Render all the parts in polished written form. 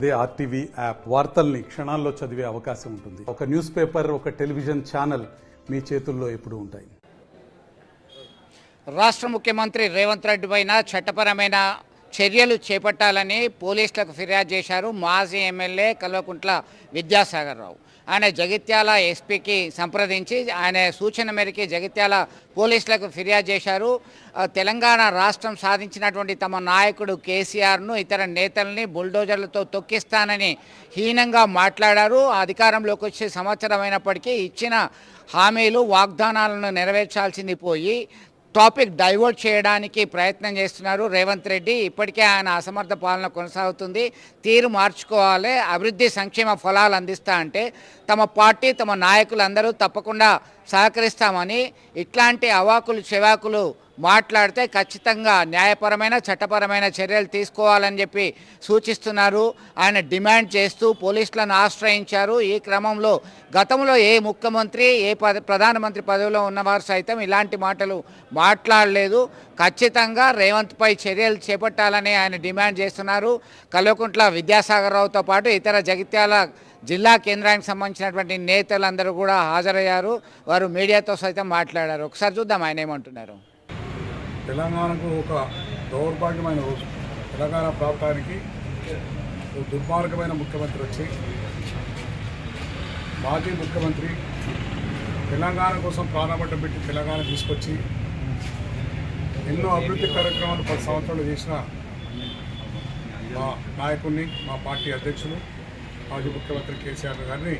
అదే RTV app వార్తల్ని క్షణాల్లో చదివే అవకాశం ఉంటుంది. ఒక న్యూస్ పేపర్, ఒక టెలివిజన్ ఛానల్ మీ చేతుల్లో ఎప్పుడూ ఉంటాయి. రాష్ట్ర ముఖ్యమంత్రి రేవంత్ రెడ్డి పైన చట్టపరమైన చర్యలు చేపట్టాలని పోలీసులకు ఫిర్యాదు చేశారు మాజీ ఎమ్మెల్యే కల్వకుంట్ల విద్యాసాగర్ రావు. ఆయన జగిత్యాల ఎస్పీకి సంప్రదించి ఆయన సూచన మేరకు జగిత్యాల పోలీసులకు ఫిర్యాదు చేశారు. తెలంగాణ రాష్ట్రం సాధించినటువంటి తమ నాయకుడు కేసీఆర్ను ఇతర నేతల్ని బుల్డోజర్లతో తొక్కిస్తానని హీనంగా మాట్లాడారు. అధికారంలోకి వచ్చే సంవత్సరం అయినప్పటికీ ఇచ్చిన హామీలు వాగ్దానాలను నెరవేర్చాల్సింది పోయి టాపిక్ డైవర్ట్ చేయడానికి ప్రయత్నం చేస్తున్నారు రేవంత్ రెడ్డి. ఇప్పటికే ఆయన అసమర్థ పాలన కొనసాగుతుంది, తీరు మార్చుకోవాలి, అభివృద్ధి సంక్షేమ ఫలాలు అందిస్తా అంటే తమ పార్టీ తమ నాయకులు అందరూ తప్పకుండా సహకరిస్తామని ఇట్లాంటి అవాకులు చెవాకులు మాట్లాడితే ఖచ్చితంగా న్యాయపరమైన చట్టపరమైన చర్యలు తీసుకోవాలని చెప్పి సూచిస్తున్నారు. ఆయన డిమాండ్ చేస్తూ పోలీసులను ఆశ్రయించారు. ఈ క్రమంలో గతంలో ఏ ముఖ్యమంత్రి ప్రధానమంత్రి పదవిలో ఉన్నవారు సైతం ఇలాంటి మాటలు మాట్లాడలేదు. ఖచ్చితంగా రేవంత్పై చర్యలు చేపట్టాలని ఆయన డిమాండ్ చేస్తున్నారు. కల్వకుంట్ల విద్యాసాగర్ రావుతో పాటు ఇతర జగిత్యాల జిల్లా కేంద్రానికి సంబంధించినటువంటి నేతలందరూ కూడా హాజరయ్యారు. వారు మీడియాతో సైతం మాట్లాడారు. ఒకసారి చూద్దాం ఆయన ఏమంటున్నారు. తెలంగాణకు ఒక దౌర్భాగ్యమైన రోజు. తెలంగాణ ప్రాంతానికి ఒక దుర్మార్గమైన ముఖ్యమంత్రి వచ్చి మాజీ ముఖ్యమంత్రి తెలంగాణ కోసం ప్రాణపడ్డ పెట్టి తెలంగాణ తీసుకొచ్చి ఎన్నో అభివృద్ధి కార్యక్రమాలు 10 సంవత్సరాలు చేసిన మా నాయకుడిని, మా పార్టీ అధ్యక్షులు మాజీ ముఖ్యమంత్రి కేసీఆర్ గారిని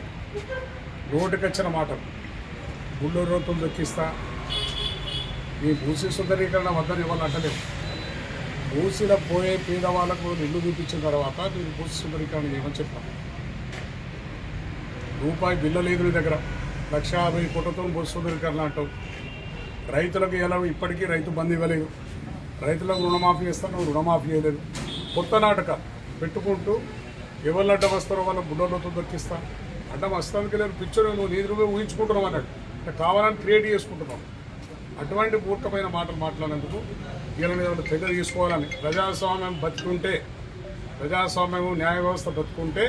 నోటికొచ్చిన మాటలు గుళ్ళూరు రోజులు దొక్కిస్తా, ఈ భూసి సుందరీకరణ వద్దని ఇవ్వాలి అంటలేము. భూసిలో పోయే పేదవాళ్ళకు ఇల్లు చూపించిన తర్వాత నేను భూసి సుందరీకరణ చేయమని చెప్పాను. రూపాయి బిల్ల లేదు నీ దగ్గర, 1,50,000 కోట్లతో భూసి సుందరీకరణ అంటావు. రైతులకు ఎలా ఇప్పటికీ రైతు బంధు ఇవ్వలేదు, రైతులకు రుణమాఫీ ఇస్తాను, రుణమాఫీ చేయలేదు. కొత్త నాటకాలు పెట్టుకుంటూ ఎవరు అడ్డం వస్తారో వాళ్ళ బుడ్డలతో దొక్కిస్తా. అడ్డం వస్తానికి లేదు, పిక్చర్ నువ్వు నీ రూపే ఊహించుకుంటున్నావు అన్నట్టు, అంటే కావాలని క్రియేట్ చేసుకుంటున్నావు. అటువంటి మూర్ఖమైన మాటలు మాట్లాడినందుకు వీళ్ళని చర్యలు తీసుకోవాలని, ప్రజాస్వామ్యం బతుకుంటే, ప్రజాస్వామ్యం న్యాయ వ్యవస్థ బతుకుంటే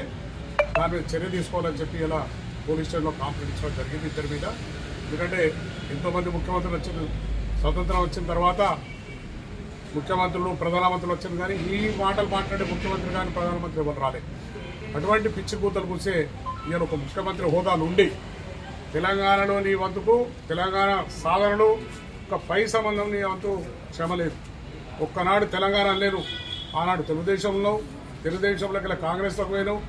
దాని మీద చర్య తీసుకోవాలని చెప్పి ఇలా పోలీస్ స్టేషన్లో కంప్లైంట్ ఇచ్చడం జరిగింది ఇద్దరి మీద. ఎందుకంటే ఎంతోమంది ముఖ్యమంత్రులు వచ్చిన స్వతంత్రం వచ్చిన తర్వాత ముఖ్యమంత్రులు ప్రధానమంత్రులు వచ్చింది, కానీ ఈ మాటలు మాట్లాడే ముఖ్యమంత్రి కానీ ప్రధానమంత్రి ఎవరు రాలేదు. అటువంటి పిచ్చి కూతలు కూసే ఈయన ఒక ముఖ్యమంత్రి హోదాలు ఉండి తెలంగాణలో నీ వంతుకు తెలంగాణ సాధనలో ఒక పై సంబంధం నీ వంతు శ్రమ లేదు. ఒక్కనాడు తెలంగాణ లేను, ఆనాడు తెలుగుదేశంలోకి ఇలా కాంగ్రెస్లోకి పోయినావు,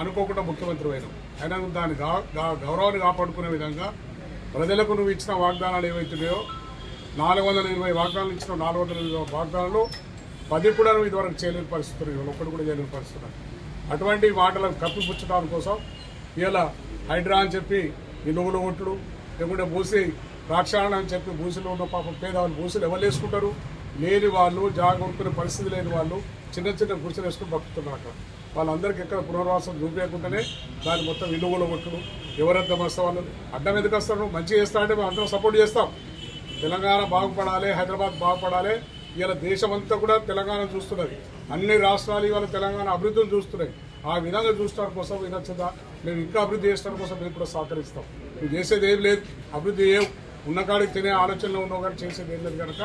అనుకోకుండా ముఖ్యమంత్రి పోయినావు. అయినా దాని గౌరవాన్ని కాపాడుకునే విధంగా ప్రజలకు నువ్వు ఇచ్చిన వాగ్దానాలు ఏవైతున్నాయో 420 వాగ్దానాలు ఇచ్చిన 420 వాగ్దానాలు 10 కూడా నువ్వు ఇదివరకు చేయలేని పరిస్థితులు, ఒక్కటి కూడా చేయలేని పరిస్థితులు. అటువంటి మాటలను కప్పిపుచ్చడానికి కోసం ఇలా హైడ్రా అని చెప్పి ఈ నువ్వుల ఓట్లు, లేకుంటే భూసి రాక్షారణ అని చెప్పి భూసిలో ఉన్న పాపం పేదవాళ్ళు భూసులు ఎవరు వేసుకుంటారు? లేని వాళ్ళు, జాగొనుకునే పరిస్థితి లేని వాళ్ళు చిన్న చిన్న గుడిసెలు వేసుకుని బతుకుతున్నారు. అక్కడ వాళ్ళందరికీ ఎక్కడ పునర్వాసం చూపించకుండానే దాన్ని మొత్తం ఇల్లుగుల ఒట్టుడు ఎవరంతా వస్తా వాళ్ళు అడ్డం ఎందుకు వస్తారు? మంచిగా చేస్తా అంటే మేము అందరం సపోర్ట్ చేస్తాం. తెలంగాణ బాగుపడాలి, హైదరాబాద్ బాగుపడాలి. ఇవాళ దేశమంతా కూడా తెలంగాణ చూస్తున్నది, అన్ని రాష్ట్రాలు ఇవాళ తెలంగాణ అభివృద్ధిని చూస్తున్నాయి. ఆ విధంగా చూడటం కోసం వినొచ్చదా, మేము ఇంకా అభివృద్ధి చేయడం కోసం మేము కూడా సహకరిస్తాం. నువ్వు చేసేది ఏం లేదు, అభివృద్ధి ఏం ఉన్న కాడికి తినే ఆలోచనలో ఉన్నావు, కానీ చేసేది ఏం లేదు. కనుక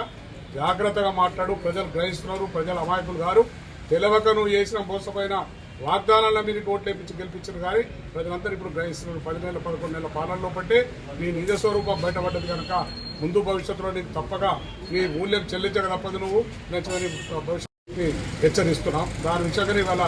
జాగ్రత్తగా మాట్లాడు. ప్రజలు గ్రహిస్తున్నారు, ప్రజలు అమాయకులు గారు. తెలవక నువ్వు చేసిన మోసపోయిన వాగ్దానాల మీద ఓట్లు వేపించి గెలిపించారు, కానీ ప్రజలందరూ ఇప్పుడు గ్రహిస్తున్నారు. 10 నెలల 11 నెలల పాలనలో పట్టే నీ నిజ స్వరూపం బయటపడ్డది. కనుక ముందు భవిష్యత్తులో నీకు తప్పగా నీ మూల్యం చెల్లించక తప్పదు. నువ్వు నచ్చని భవిష్యత్తుని హెచ్చరిస్తున్నాం. దాని విషయంగానే ఇవాళ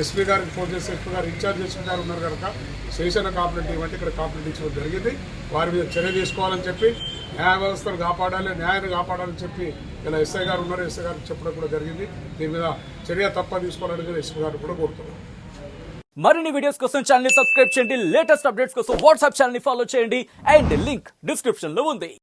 ఎస్పీ గారికి ఫోన్ చేసి, ఎస్పీ గారు ఇన్ఛార్జ్ ఎస్పీ గారు ఉన్నారు కనుక స్టేషన్ కంప్లైంట్ ఇవ్వండి, ఇక్కడ కంప్లైంట్ ఇచ్చడం జరిగింది. వారి మీద చర్య తీసుకోవాలని చెప్పి, న్యాయ వ్యవస్థను కాపాడాలి, న్యాయాన్ని కాపాడాలని చెప్పి ఇలా ఎస్ఐ గారు ఉన్నారు, ఎస్ఐ గారికి చెప్పడం కూడా జరిగింది. దీని మీద చర్య తప్ప తీసుకోవాలని ఎస్పీ గారు కూడా కోరుతున్నారు. మరిన్ని వీడియోస్ కోసం ఛానల్ ని సబ్స్క్రైబ్ చేయండి, లేటెస్ట్ అప్డేట్స్ కోసం వాట్సాప్ ఛానల్ ని ఫాలో చేయండి, అండ్ లింక్ డిస్క్రిప్షన్ లో ఉంది.